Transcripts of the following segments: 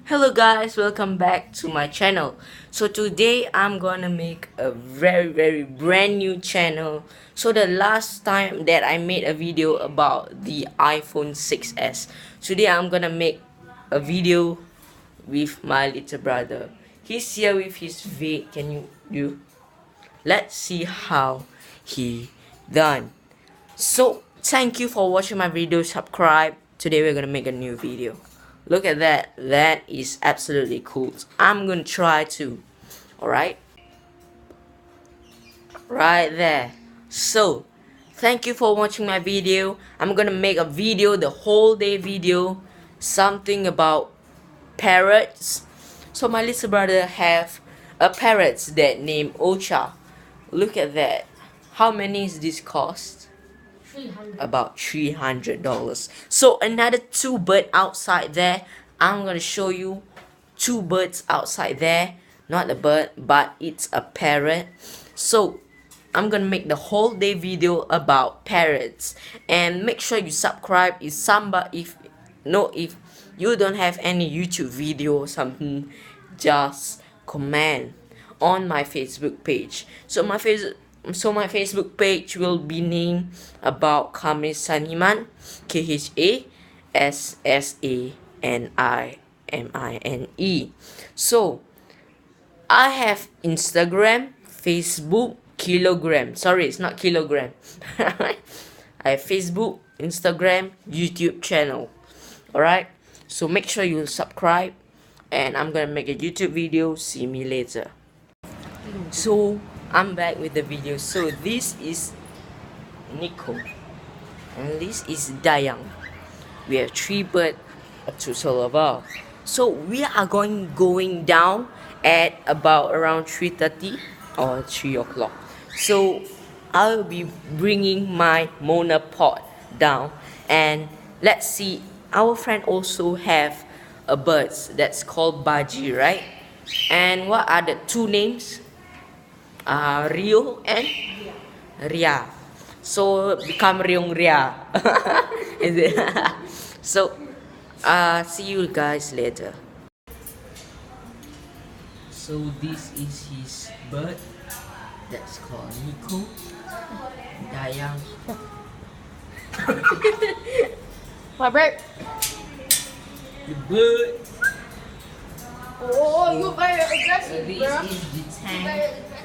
Hello guys, welcome back to my channel. So today I'm gonna make a very brand new channel. So the last time that I made a video about the iPhone 6s, today I'm gonna make a video with my little brother. He's here with his vape. Can you let's see how he done. So thank you for watching my video. Subscribe. Today we're gonna make a new video. Look at that. That is absolutely cool. I'm gonna try to. Alright? Right there. So thank you for watching my video. I'm gonna make a video, the whole day video, something about parrots. So my little brother have a parrot that named Ocha. Look at that. How many is this cost? 300. About $300. So another two bird outside there. I'm gonna show you two birds outside there. Not a bird, but it's a parrot. So I'm gonna make the whole day video about parrots, and make sure you subscribe. If you don't have any YouTube video or something, just comment on my Facebook page. So my Facebook page will be named about Khamis Saniman, KHASSANIMINE. So I have Instagram, Facebook, kilogram. Sorry, it's not kilogram. I have Facebook, Instagram, YouTube channel. Alright, so make sure you subscribe, and I'm gonna make a YouTube video. See me later. So I'm back with the video. So this is Nico, and this is Dayang. We have three birds, a total of all. So we are going down at about around 3:30 or 3 o'clock. So I'll be bringing my monopod down, and let's see. Our friend also have a birds that's called Baji, right? And what are the two names? Rio and Ria. So become Ryong Ria. Is it? So see you guys later. So this is his bird that's called Nico. Dayang. My break. The bird. Oh, you very aggressive, This bro. is the tank.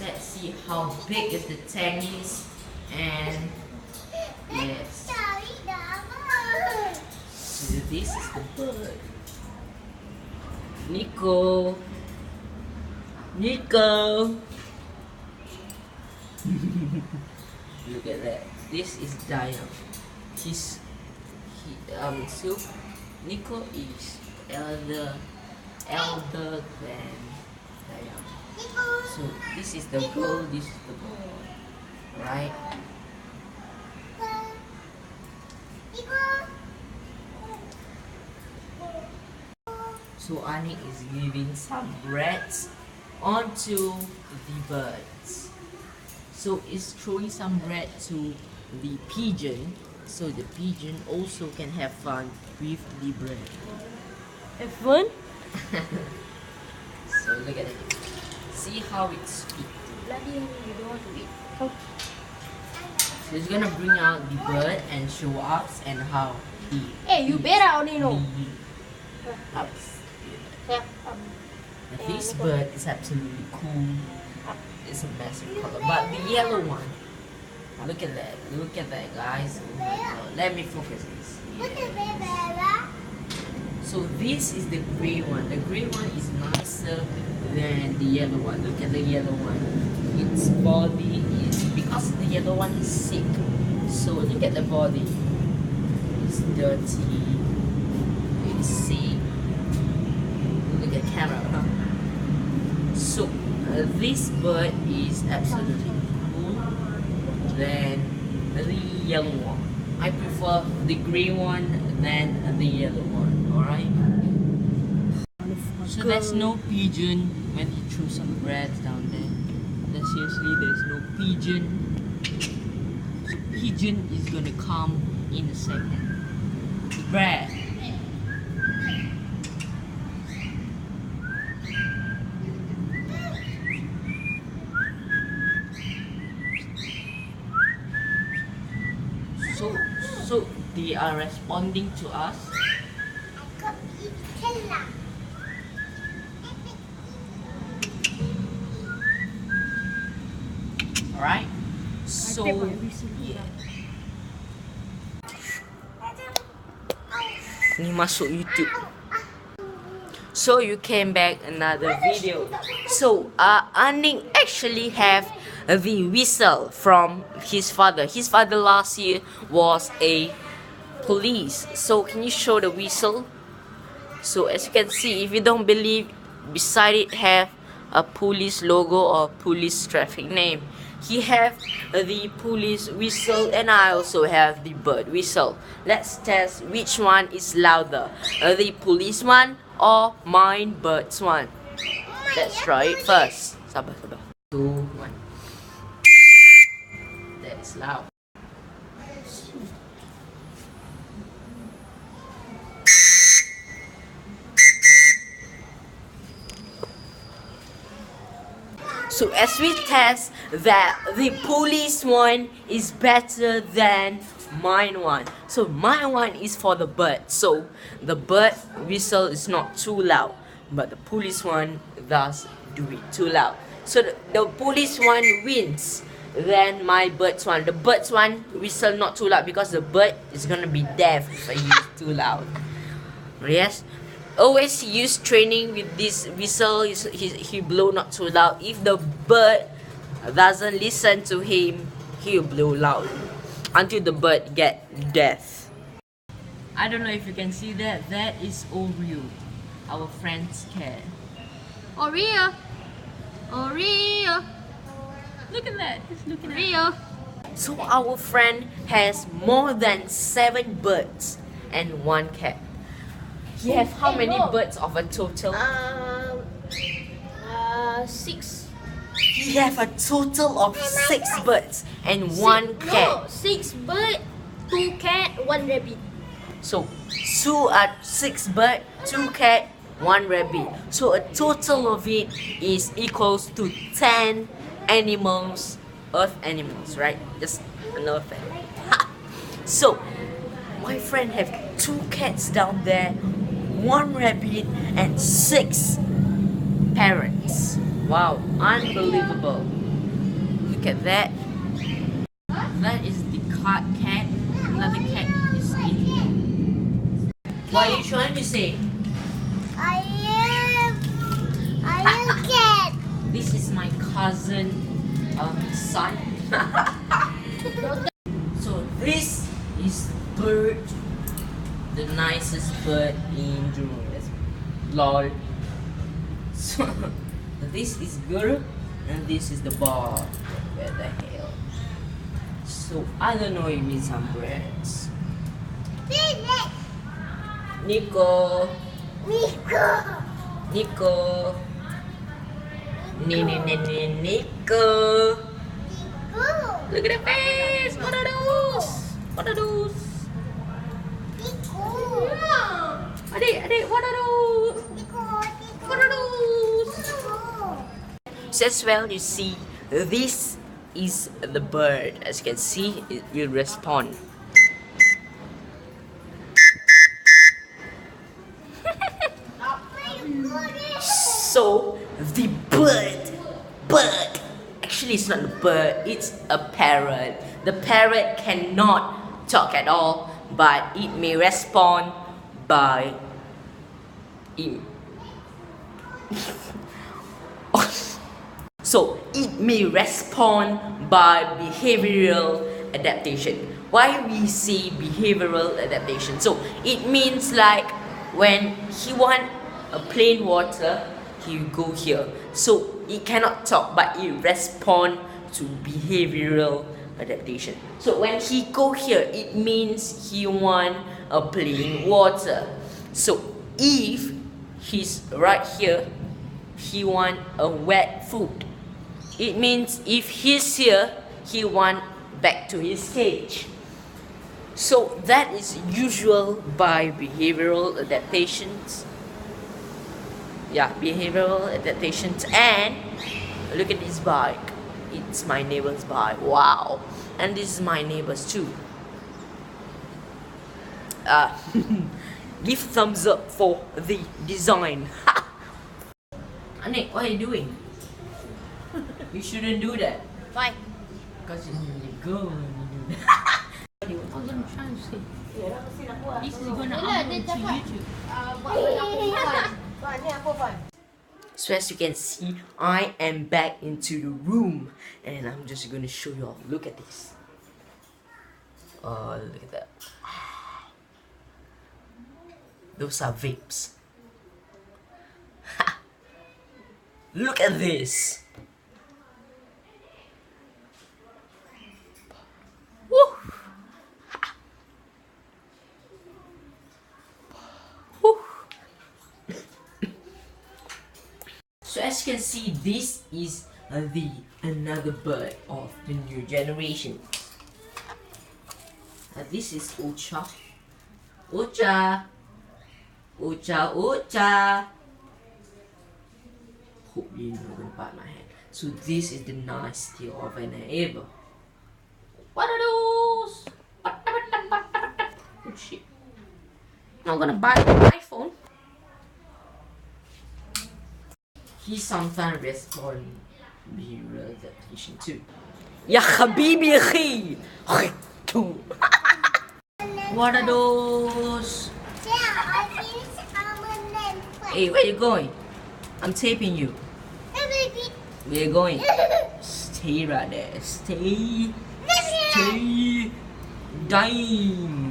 Let's see how big is the tank is. And yes. So this is the bird. Nico. Look at that. This is Diane. So Nico is elder than Diane. So this is the girl, this is the boy. Right? So Anik is giving some breads onto the birds. So it's throwing some bread to the pigeon, so the pigeon also can have fun with the bread. Have fun? So look at it. See how it's eat. Bloody hell, you don't want to eat. So it's gonna bring out the bird and show us and how he. Hey, you better only know. Yeah. This bird is absolutely cool. It's a massive color, but the yellow one. Look at that! Look at that, guys! Oh my God. Let me focus this. Yeah. So this is the gray one. The gray one is nicer than the yellow one. Look at the yellow one. Its body is, because the yellow one is sick. So look at the body. It's dirty. It's sick. Look at camera. Huh? So this bird is absolutely cool than the yellow one. I prefer the gray one than the yellow one. Alright? So there's no pigeon when he threw some bread down there. Seriously, there's no pigeon. So pigeon is gonna come in a second. Bread. they are responding to us. Alright, so ni masuk YouTube. So you came back another video. So Aning actually have the whistle from his father. His father last year was a police. So can you show the whistle? So as you can see, if you don't believe, beside it have a police logo or police traffic name. He have the police whistle and I also have the bird whistle. Let's test which one is louder, the police one or mine bird's one. Let's try it first. Sabar, sabar. 2, 1. That's loud. So as we test that the police one is better than mine one. So mine one is for the bird. So the bird whistle is not too loud, but the police one does do it too loud. So the police one wins than my bird's one. The bird's one whistle not too loud because the bird is gonna be deaf if I use too loud. Yes. Always use training with this whistle. He blow not too loud. If the bird doesn't listen to him, he'll blow loud until the bird get deaf. I don't know if you can see that. That is Oreo, our friend's cat. Oreo. Oreo. Look at that. Just looking at Oreo. So our friend has more than 7 birds and 1 cat. He have how many birds of a total? 6. He have a total of 6 birds and 1 cat. No, 6 bird, 2 cat, 1 rabbit. So 6 bird, 2 cat, 1 rabbit. So a total of it is equals to 10 animals, earth animals, right? Just another fact. So my friend have 2 cats down there, 1 rabbit and 6 parrots. Wow, unbelievable. Look at that. That is the cat. Another cat is in here. What are you trying to say? I am cat. This is my cousin son. So this is bird, the nicest bird in Jurong. That's lol. So this is girl and this is the bar. Where the hell? So I don't know if it's some birds. Nico. Nico. Nico. Look at the face. What are those? What are those? Adik, what are those? What are those? So as well, you see, this is the bird. As you can see, it will respond. So the bird, actually it's not a bird, it's a parrot. The parrot cannot talk at all, but it may respond by so it may respond by behavioral adaptation. Why we say behavioral adaptation? So it means like when he want a plain water, he will go here. So it cannot talk, but it respond to behavioral adaptation. So when he go here, it means he want a plain water. So if he's right here, he want a wet food. It means if he's here, he want back to his cage. So that is usual by behavioral adaptations. Yeah, behavioral adaptations. And look at this bike. It's my neighbor's bike. Wow. And this is my neighbor's too. Give thumbs up for the design. Anik, what are you doing? You shouldn't do that. Why? Because you go and you do that. I was gonna try to say this is gonna Yelah, upload dia to cakap YouTube. buat benda perempuan. So as you can see, I am back into the room, and I'm just gonna show you all. Look at this. Oh, look at that. Those are vapes. Look at this. Woo. Woo. So as you can see, this is the another bird of the new generation. This is Ocha. Ocha. Ocha, Ocha. Hope you know gonna bite my hand. So this is the nice tail of an ever. What are those? Oh shit. Not gonna bite my phone. He sometimes responds be repetition too. Ya habibi akhi. What are those? Hey, where you going? I'm taping you. Where you going? Stay right there. Stay. Stay. Dying.